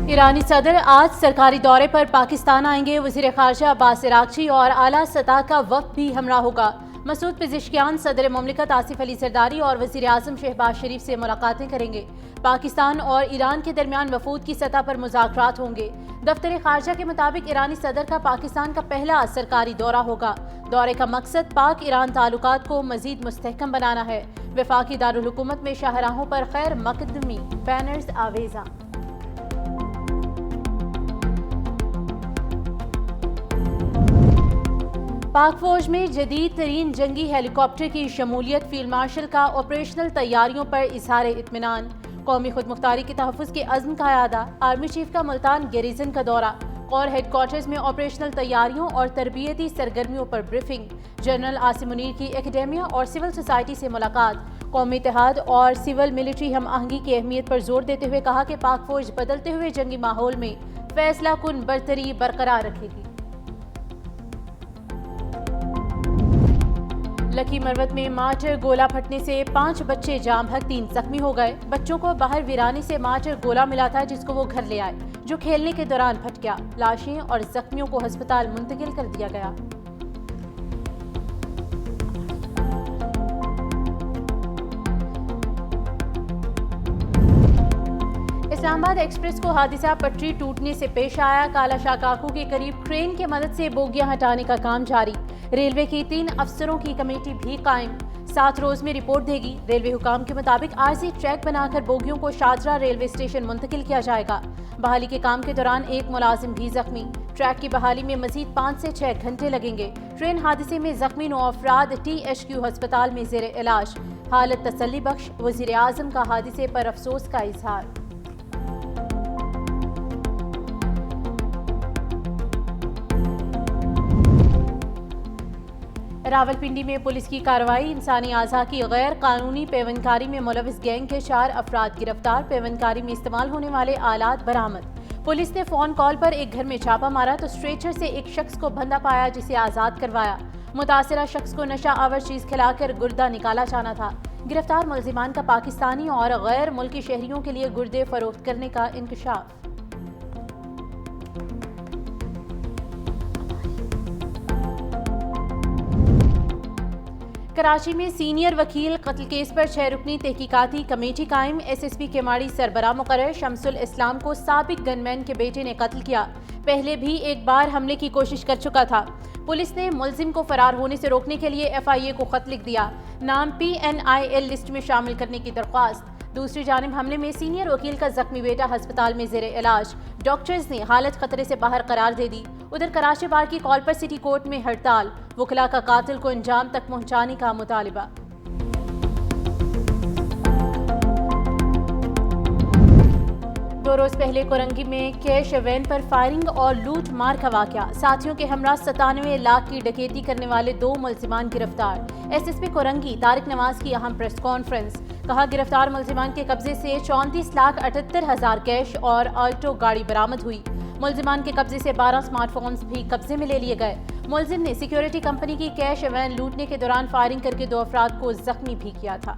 ایرانی صدر آج سرکاری دورے پر پاکستان آئیں گے۔ وزیر خارجہ عباس عراقچی اور اعلیٰ سطح کا وفد بھی ہمراہ ہوگا۔ مسعود پزشکیان صدر مملکت آصف علی زرداری اور وزیر اعظم شہباز شریف سے ملاقاتیں کریں گے۔ پاکستان اور ایران کے درمیان وفود کی سطح پر مذاکرات ہوں گے۔ دفتر خارجہ کے مطابق ایرانی صدر کا پاکستان کا پہلا سرکاری دورہ ہوگا۔ دورے کا مقصد پاک ایران تعلقات کو مزید مستحکم بنانا ہے۔ وفاقی دارالحکومت میں شاہراہوں پر خیر مقدمی بینرز آویزاں۔ پاک فوج میں جدید ترین جنگی ہیلی کاپٹر کی شمولیت۔ فیلڈ مارشل کا آپریشنل تیاریوں پر اظہار اطمینان۔ قومی خود مختاری کے تحفظ کے عزم کا اعادہ۔ آرمی چیف کا ملتان گیریزن کا دورہ۔ کور ہیڈ کوارٹرز میں آپریشنل تیاریوں اور تربیتی سرگرمیوں پر بریفنگ۔ جنرل عاصم منیر کی اکیڈیمیا اور سول سوسائٹی سے ملاقات۔ قومی اتحاد اور سول ملٹری ہم آہنگی کی اہمیت پر زور دیتے ہوئے کہا کہ پاک فوج بدلتے ہوئے جنگی ماحول میں فیصلہ کن برتری برقرار رکھے گی۔ لکی مروت میں مارٹر گولہ پھٹنے سے 5 بچے جاں بحق 3 زخمی ہو گئے۔ بچوں کو باہر ویرانے سے مارٹر گولہ ملا تھا جس کو وہ گھر لے آئے، جو کھیلنے کے دوران پھٹ گیا۔ لاشیں اور زخمیوں کو ہسپتال منتقل کر دیا گیا۔ اسلام آباد ایکسپریس کو حادثہ پٹری ٹوٹنے سے پیش آیا۔ کالا شاہ کاکو کے قریب کرین کی مدد سے بوگیاں ہٹانے کا کام جاری۔ ریلوے کی 3 افسروں کی کمیٹی بھی قائم، 7 روز میں رپورٹ دے گی۔ ریلوے حکام کے مطابق عارضی ٹریک بنا کر بوگیوں کو شاہدرہ ریلوے اسٹیشن منتقل کیا جائے گا۔ بحالی کے کام کے دوران 1 ملازم بھی زخمی۔ ٹریک کی بحالی میں مزید 5 سے 6 گھنٹے لگیں گے۔ ٹرین حادثے میں زخمی 9 افراد THQ ہسپتال میں زیر علاج، حالت تسلی بخش۔ وزیر اعظم کا حادثے پر افسوس کا اظہار۔ راولپنڈی میں پولیس کی کارروائی۔ انسانی اعضاء کی غیر قانونی پیوند کاری میں ملوث گینگ کے 4 افراد گرفتار۔ پیوند کاری میں استعمال ہونے والے آلات برآمد۔ پولیس نے فون کال پر ایک گھر میں چھاپہ مارا تو اسٹریچر سے ایک شخص کو بندھا پایا جسے آزاد کروایا۔ متاثرہ شخص کو نشہ آور چیز کھلا کر گردہ نکالا جانا تھا۔ گرفتار ملزمان کا پاکستانی اور غیر ملکی شہریوں کے لیے گردے فروخت کرنے کا انکشاف۔ کراچی میں سینئر وکیل قتل کیس پر 6 رکنی تحقیقاتی کمیٹی قائم۔ SSP کیماڑی سربراہ مقرر۔ شمس الاسلام کو سابق گن مین کے بیٹے نے قتل کیا، پہلے بھی ایک بار حملے کی کوشش کر چکا تھا۔ پولیس نے ملزم کو فرار ہونے سے روکنے کے لیے FIA کو خط لکھ دیا، نام PNIL لسٹ میں شامل کرنے کی درخواست۔ دوسری جانب حملے میں سینئر وکیل کا زخمی بیٹا ہسپتال میں زیر علاج، ڈاکٹرز نے حالت خطرے سے باہر قرار دے دی۔ ادھر کراچی بار کی کال پر سٹی کورٹ میں ہڑتال، وکلاء کا قاتل کو انجام تک پہنچانے کا مطالبہ۔ 2 روز پہلے کورنگی میں کیش وین پر فائرنگ اور لوٹ مار کا واقعہ۔ ساتھیوں کے ہمراہ 97 لاکھ کی ڈکیتی کرنے والے 2 ملزمان گرفتار۔ SSP کورنگی طارق نواز کی اہم پریس کانفرنس، کہا گرفتار ملزمان کے قبضے سے 34,78,000 کیش اور آلٹو گاڑی برآمد ہوئی۔ ملزمان کے قبضے سے 12 سمارٹ فونز بھی قبضے میں لے لیے گئے۔ ملزم نے سیکیورٹی کمپنی کی کیش وین لوٹنے کے دوران فائرنگ کر کے 2 افراد کو زخمی بھی کیا تھا۔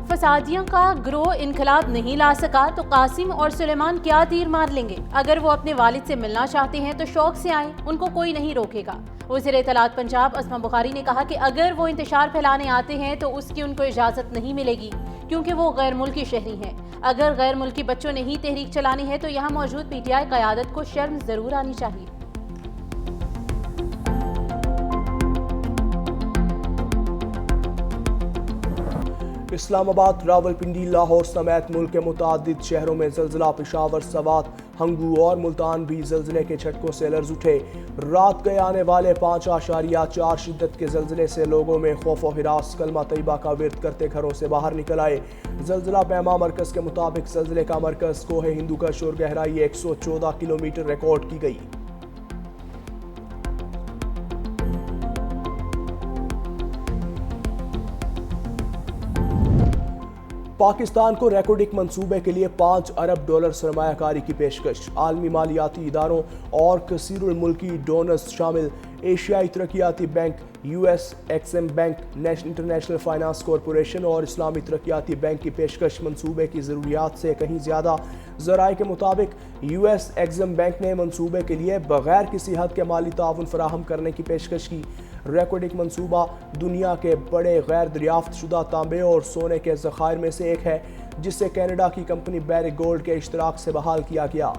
فسادیوں کا گروہ انقلاب نہیں لا سکا تو قاسم اور سلیمان کیا تیر مار لیں گے؟ اگر وہ اپنے والد سے ملنا چاہتے ہیں تو شوق سے آئیں، ان کو کوئی نہیں روکے گا۔ وزیر اطلاعات پنجاب اسما بخاری نے کہا کہ اگر وہ انتشار پھیلانے آتے ہیں تو اس کی ان کو اجازت نہیں ملے گی، کیونکہ وہ غیر ملکی شہری ہیں۔ اگر غیر ملکی بچوں نے ہی تحریک چلانی ہے تو یہاں موجود PTI قیادت کو شرم ضرور آنی چاہیے۔ اسلام آباد، راولپنڈی، لاہور سمیت ملک کے متعدد شہروں میں زلزلہ۔ پشاور، سوات، ہنگو اور ملتان بھی زلزلے کے جھٹکوں سے لرز اٹھے۔ رات گئے آنے والے 5.4 شدت کے زلزلے سے لوگوں میں خوف و ہراس، کلمہ طیبہ کا ورد کرتے گھروں سے باہر نکل آئے۔ زلزلہ پیما مرکز کے مطابق زلزلے کا مرکز کوہ ہندوکش اور گہرائی 114 کلومیٹر ریکارڈ کی گئی۔ پاکستان کو ریکورڈک منصوبے کے لیے $5 ارب سرمایہ کاری کی پیشکش۔ عالمی مالیاتی اداروں اور کثیر الملکی ڈونرز شامل ایشیائی ترقیاتی bank, US Exim bank, International Finance Corporation اور اسلامی ترقیاتی بینک کی پیشکش منصوبے کی ضروریات سے کہیں زیادہ۔ ذرائع کے مطابق US ایکسم بینک نے منصوبے کے لیے بغیر کسی حد کے مالی تعاون فراہم کرنے کی پیشکش کی۔ ریکارڈنگ منصوبہ دنیا کے بڑے غیر دریافت شدہ تانبے اور سونے کے ذخائر میں سے ایک ہے، جسے کینیڈا کی کمپنی بیرک گولڈ کے اشتراک سے بحال کیا گیا۔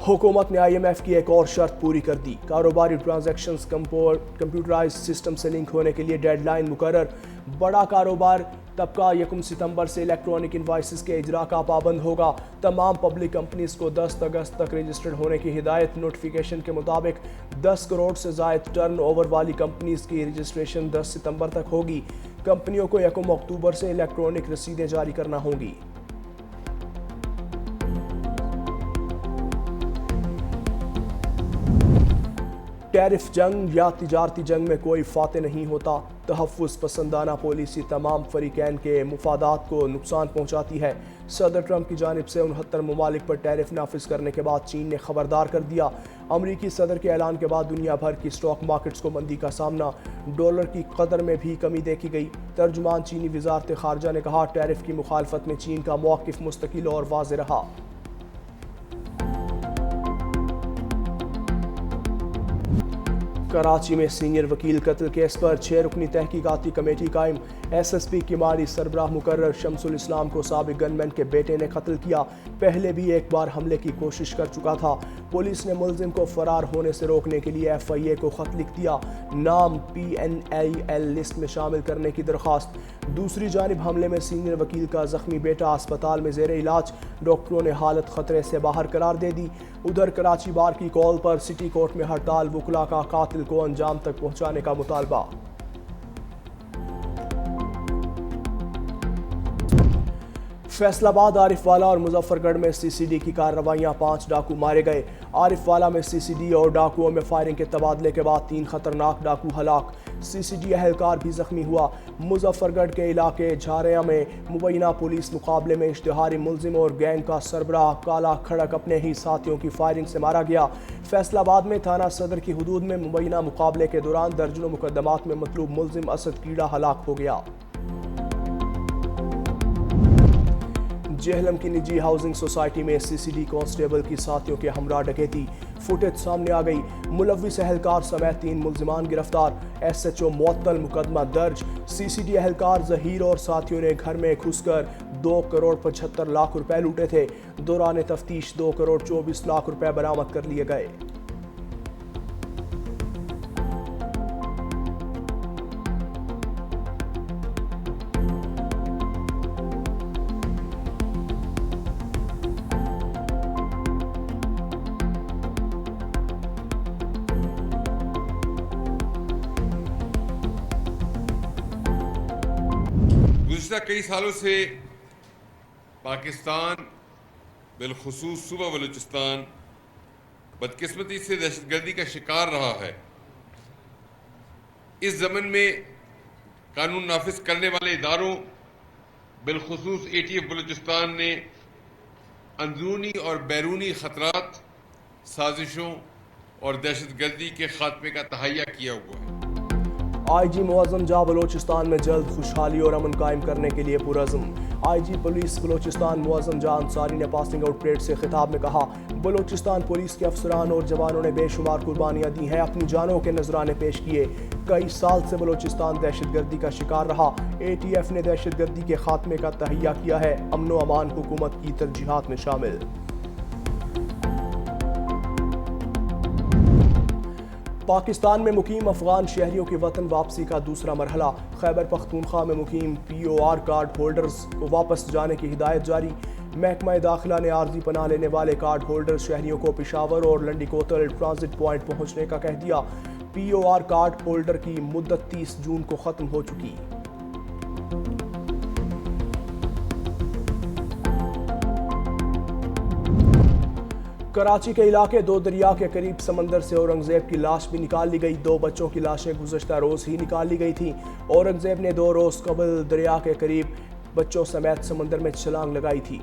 حکومت نے IMF کی ایک اور شرط پوری کر دی۔ کاروباری ٹرانزیکشنز کمپیوٹرائز سسٹم سے لنک ہونے کے لیے ڈیڈ لائن مقرر۔ بڑا کاروبار طبقہ 1 ستمبر سے الیکٹرانک انوائسز کے اجراء کا پابند ہوگا۔ تمام پبلک کمپنیز کو 10 اگست تک رجسٹرڈ ہونے کی ہدایت۔ نوٹیفیکیشن کے مطابق 10 کروڑ سے زائد ٹرن اوور والی کمپنیز کی رجسٹریشن 10 ستمبر تک ہوگی۔ کمپنیوں کو 1 اکتوبر سے الیکٹرانک رسیدیں جاری کرنا ہوں گی۔ ٹیرف جنگ یا تجارتی جنگ میں کوئی فاتح نہیں ہوتا۔ تحفظ پسندانہ پالیسی تمام فریقین کے مفادات کو نقصان پہنچاتی ہے۔ صدر ٹرمپ کی جانب سے 69 ممالک پر ٹیرف نافذ کرنے کے بعد چین نے خبردار کر دیا۔ امریکی صدر کے اعلان کے بعد دنیا بھر کی اسٹاک مارکیٹس کو مندی کا سامنا۔ ڈالر کی قدر میں بھی کمی دیکھی گئی۔ ترجمان چینی وزارت خارجہ نے کہا، ٹیرف کی مخالفت میں چین کا موقف مستقل اور واضح رہا۔ کراچی میں سینئر وکیل قتل کیس پر 6 رکنی تحقیقاتی کمیٹی قائم۔ SSP کیماڑی سربراہ مقرر شمس الاسلام کو سابق گن مین کے بیٹے نے قتل کیا۔ پہلے بھی ایک بار حملے کی کوشش کر چکا تھا۔ پولیس نے ملزم کو فرار ہونے سے روکنے کے لیے FIA کو خط لکھ دیا۔ نام PNAL لسٹ میں شامل کرنے کی درخواست۔ دوسری جانب حملے میں سینئر وکیل کا زخمی بیٹا اسپتال میں زیر علاج۔ ڈاکٹروں نے حالت خطرے سے باہر قرار دے دی۔ ادھر کراچی بار کی کال پر سٹی کورٹ میں ہڑتال، وکلاء کا قاتل کو انجام تک پہنچانے کا مطالبہ۔ فیصل آباد، عارف والا اور مظفر گڑھ میں CCD کی کارروائیاں، 5 ڈاکو مارے گئے۔ عارف والا میں CCD اور ڈاکوؤں میں فائرنگ کے تبادلے کے بعد 3 خطرناک ڈاکو ہلاک۔ CCD اہلکار بھی زخمی ہوا۔ مظفر گڑھ کے علاقے جھاریاں میں مبینہ پولیس مقابلے میں اشتہاری ملزم اور گینگ کا سربراہ کالا کھڑک اپنے ہی ساتھیوں کی فائرنگ سے مارا گیا۔ فیصل آباد میں تھانہ صدر کی حدود میں مبینہ مقابلے کے دوران درجنوں مقدمات میں مطلوب ملزم اسد کیڑا ہلاک ہو گیا۔ جہلم کی نجی ہاؤسنگ سوسائٹی میں CCD کانسٹیبل کی ساتھیوں کے ہمراہ ڈکیتی، فوٹیج سامنے آ گئی۔ ملوث اہلکار سمیت 3 ملزمان گرفتار، SHO معطل، مقدمہ درج۔ CCD اہلکار ظہیر اور ساتھیوں نے گھر میں گھس کر 2 کروڑ 75 لاکھ روپے لوٹے تھے۔ دوران تفتیش 2 کروڑ 24 لاکھ روپے برآمد کر لیے گئے۔ گزشتہ کئی سالوں سے پاکستان بالخصوص صوبہ بلوچستان بدقسمتی سے دہشت گردی کا شکار رہا ہے۔ اس ضمن میں قانون نافذ کرنے والے اداروں بالخصوص ATF بلوچستان نے اندرونی اور بیرونی خطرات، سازشوں اور دہشت گردی کے خاتمے کا تہیہ کیا ہوا ہے۔ IG معظم جاہ بلوچستان میں جلد خوشحالی اور امن قائم کرنے کے لیے پرعزم۔ IG پولیس بلوچستان معظم جاہ انصاری نے پاسنگ آؤٹ پریڈ سے خطاب میں کہا، بلوچستان پولیس کے افسران اور جوانوں نے بے شمار قربانیاں دی ہیں، اپنی جانوں کے نذرانے پیش کیے۔ کئی سال سے بلوچستان دہشت گردی کا شکار رہا۔ ATF نے دہشت گردی کے خاتمے کا تہیہ کیا ہے، امن و امان حکومت کی ترجیحات میں شامل۔ پاکستان میں مقیم افغان شہریوں کی وطن واپسی کا دوسرا مرحلہ، خیبر پختونخوا میں مقیم POR کارڈ ہولڈرز کو واپس جانے کی ہدایت جاری۔ محکمہ داخلہ نے عارضی پناہ لینے والے کارڈ ہولڈرز شہریوں کو پشاور اور لنڈی کوتل ٹرانزٹ پوائنٹ پہنچنے کا کہہ دیا۔ POR کارڈ ہولڈر کی مدت 30 جون کو ختم ہو چکی۔ کراچی کے علاقے دو دریا کے قریب سمندر سے اورنگزیب کی لاش بھی نکال لی گئی۔ 2 بچوں کی لاشیں گزشتہ روز ہی نکال لی گئی تھیں۔ اورنگزیب نے 2 روز قبل دریا کے قریب بچوں سمیت سمندر میں چھلانگ لگائی تھی۔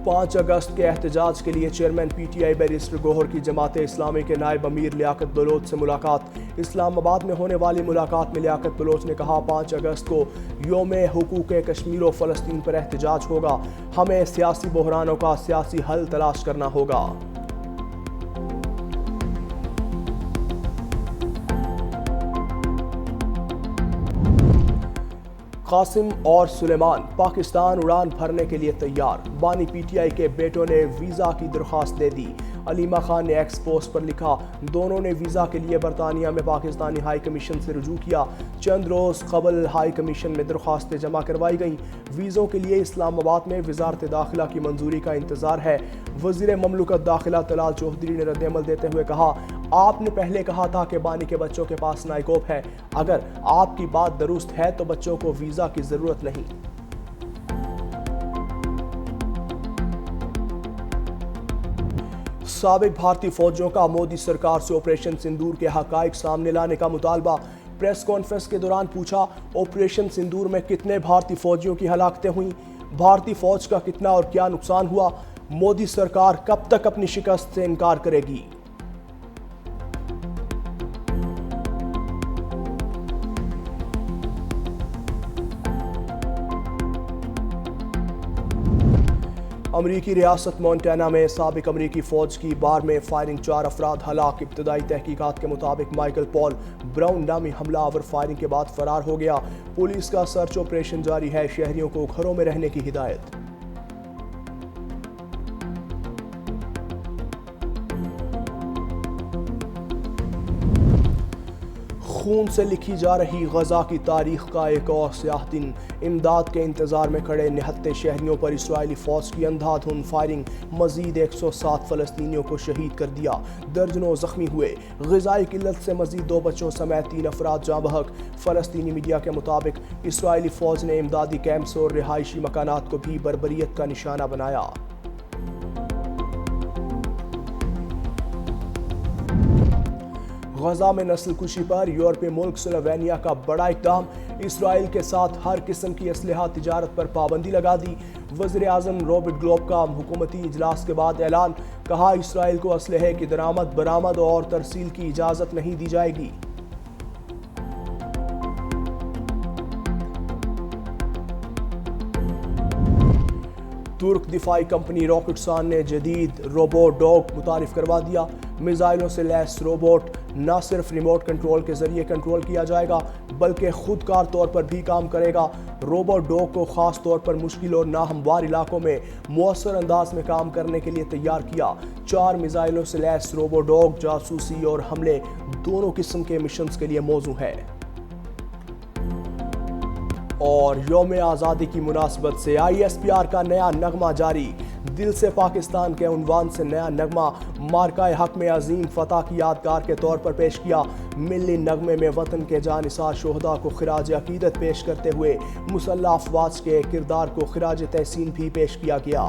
5 اگست کے احتجاج کے لیے chairman P T I barrister Gohar کی جماعت اسلامی کے نائب امیر لیاقت بلوچ سے ملاقات۔ اسلام آباد میں ہونے والی ملاقات میں لیاقت بلوچ نے کہا 5 اگست کو یوم حقوق کشمیر و فلسطین پر احتجاج ہوگا، ہمیں سیاسی بحرانوں کا سیاسی حل تلاش کرنا ہوگا۔ قاسم اور سلیمان پاکستان اڑان بھرنے کے لیے تیار، بانی پی ٹی آئی کے بیٹوں نے ویزا کی درخواست دے دی۔ علیمہ خان نے ایکس پوسٹ پر لکھا، دونوں نے ویزا کے لیے برطانیہ میں پاکستانی ہائی کمیشن سے رجوع کیا۔ چند روز قبل ہائی کمیشن میں درخواستیں جمع کروائی گئیں۔ ویزوں کے لیے اسلام آباد میں وزارت داخلہ کی منظوری کا انتظار ہے۔ وزیر مملکت داخلہ طلال چودھری نے رد عمل دیتے ہوئے کہا، آپ نے پہلے کہا تھا کہ بانی کے بچوں کے پاس نائکوپ ہے، اگر آپ کی بات درست ہے تو بچوں کو ویزا کی ضرورت نہیں۔ سابق بھارتی فوجیوں کا مودی سرکار سے آپریشن سندور کے حقائق سامنے لانے کا مطالبہ۔ پریس کانفرنس کے دوران پوچھا، آپریشن سندور میں کتنے بھارتی فوجیوں کی ہلاکتیں ہوئیں، بھارتی فوج کا کتنا اور کیا نقصان ہوا، مودی سرکار کب تک اپنی شکست سے انکار کرے گی؟ امریکی ریاست مونٹانا میں سابق امریکی فوج کی بار میں فائرنگ، 4 افراد ہلاک۔ ابتدائی تحقیقات کے مطابق مائیکل پال براؤن نامی حملہ آور فائرنگ کے بعد فرار ہو گیا۔ پولیس کا سرچ آپریشن جاری ہے، شہریوں کو گھروں میں رہنے کی ہدایت۔ خون سے لکھی جا رہی غزہ کی تاریخ کا ایک اور سیاہ دن، امداد کے انتظار میں کھڑے نہتے شہریوں پر اسرائیلی فوج کی اندھا دھند فائرنگ، مزید 107 فلسطینیوں کو شہید کر دیا، درجنوں زخمی ہوئے۔ غذائی قلت سے مزید 2 بچوں سمیت 3 افراد جاں بحق۔ فلسطینی میڈیا کے مطابق اسرائیلی فوج نے امدادی کیمپس اور رہائشی مکانات کو بھی بربریت کا نشانہ بنایا۔ غزہ میں نسل کشی پر یورپی ملک سلووینیا کا بڑا اقدام، اسرائیل کے ساتھ ہر قسم کی اسلحہ تجارت پر پابندی لگا دی۔ وزیر اعظم رابرٹ گلوب کا حکومتی اجلاس کے بعد اعلان، کہا اسرائیل کو اسلحے کی درآمد، برآمد اور ترسیل کی اجازت نہیں دی جائے گی۔ ترک دفاعی کمپنی راکٹسان نے جدید روبوٹ ڈاگ متعارف کروا دیا۔ میزائلوں سے لیس روبوٹ نہ صرف ریموٹ کنٹرول کے ذریعے کنٹرول کیا جائے گا بلکہ خود کار طور پر بھی کام کرے گا۔ روبوٹ ڈاگ کو خاص طور پر مشکل اور ناہموار علاقوں میں مؤثر انداز میں کام کرنے کے لیے تیار کیا۔ 4 میزائلوں سے لیس روبوٹ ڈاگ جاسوسی اور حملے دونوں قسم کے مشنز کے لیے موزوں ہے۔ اور یوم آزادی کی مناسبت سے ISPR کا نیا نغمہ جاری، دل سے پاکستان کے عنوان سے نیا نغمہ مارکہ حق میں عظیم فتح کی یادگار کے طور پر پیش کیا۔ ملی نغمے میں وطن کے جانثار شہداء کو خراج عقیدت پیش کرتے ہوئے مسلح افواج کے کردار کو خراج تحسین بھی پیش کیا گیا۔